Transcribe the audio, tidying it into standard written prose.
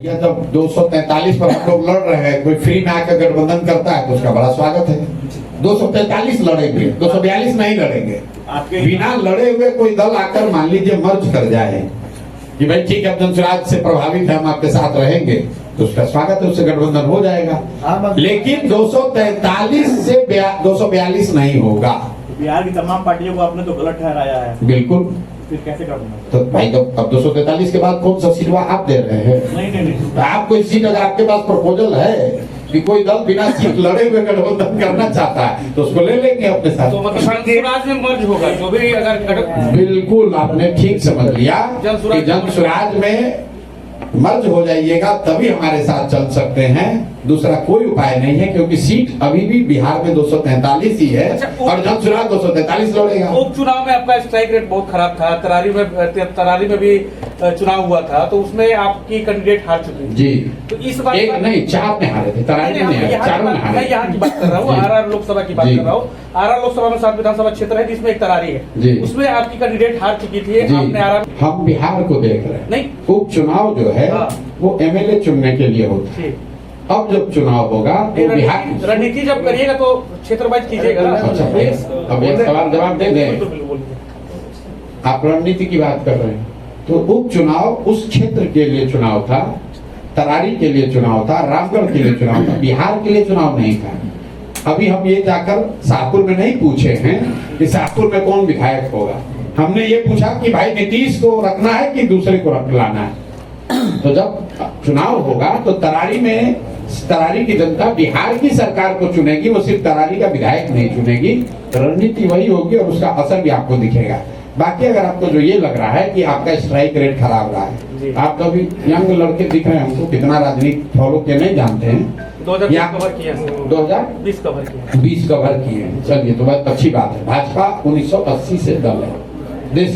या जब 243 पर हम लोग लड़ रहे हैं, कोई फ्री में आकर गठबंधन करता है तो उसका बड़ा स्वागत है। 243 लड़ेंगे, 242 नहीं लड़ेंगे। बिना लड़े हुए कोई दल आकर मान लीजिए मर्ज कर जाए कि भाई ठीक है, जनसुराज से प्रभावित है, हम आपके साथ रहेंगे, तो उसका स्वागत है, उससे गठबंधन हो जाएगा। लेकिन 243 से 242 नहीं होगा। बिहार की तमाम पार्टियों को आपने तो गलत ठहराया है। बिल्कुल। फिर कैसे करना? तो भाई अब 243 के बाद कौन सा सीटवा आप दे रहे हैं? नहीं। तो आप कोई सीट अगर आपके पास प्रपोजल है कि कोई दल बिना सीट लड़े हुए गठबंधन करना चाहता है तो उसको ले लेंगे अपने साथ। तो मतलब जनसुराज में मर्ज होगा जो भी अगर बिल्कुल आपने ठीक समझ लिया कि जनसुराज में मर्ज हो जाइएगा तभी हमारे साथ चल सकते हैं। दूसरा कोई उपाय नहीं है, क्योंकि सीट अभी भी बिहार में 243 ही है। और जनसुराज 243 लड़ेगा। उपचुनाव में आपका स्ट्राइक रेट बहुत खराब था। तरारी में भी चुनाव हुआ था तो उसमें आपकी कैंडिडेट हार चुकी जी। तो इस बार एक नहीं 4 में हारे थे, तरारी में नहीं, चारों में हारे। मैं यहाँ की बात कर रहा हूँ, आरआर लोकसभा की बात कर रहा हूँ। आरआर लोकसभा में 7 विधानसभा क्षेत्र है जिसमें एक तरारी है, उसमें आपकी कैंडिडेट हार चुकी थी। आपने आरआर, हम बिहार को देख रहे हैं। नहीं, उपचुनाव जो है वो एमएलए चुनने के लिए होता है। अब जब चुनाव होगा तो बिहार रणनीति जब करिएगा तो क्षेत्र वाइज कीजिएगा। अच्छा, अब एक सवाल जवाब दे दें। आप रणनीति की बात कर रहे हैं तो उपचुनाव उस क्षेत्र के लिए चुनाव था, तरारी के लिए चुनाव था, रामगढ़ के लिए चुनाव था, बिहार के लिए चुनाव नहीं था। अभी हम ये जाकर शाहपुर में नहीं पूछे हैं कि शाहपुर में कौन विधायक होगा। हमने ये पूछा कि भाई नीतीश को रखना है कि दूसरे को रख लाना है। तो जब चुनाव होगा तो तरारी की जनता बिहार की सरकार को चुनेगी, वो सिर्फ तरारी का विधायक नहीं चुनेगी। रणनीति वही होगी और उसका असर भी आपको दिखेगा। बाकी अगर आपको जो ये लग रहा है कि आपका स्ट्राइक रेट खराब रहा है, आप तो अभी यंग लड़के दिख रहे हैं, हमको कितना राजनीति फॉलो के नहीं जानते हैं। 2020 कवर किया, 2020 कवर किए। चलिए तो बहुत अच्छी बात है। भाजपा 1980 से दल है।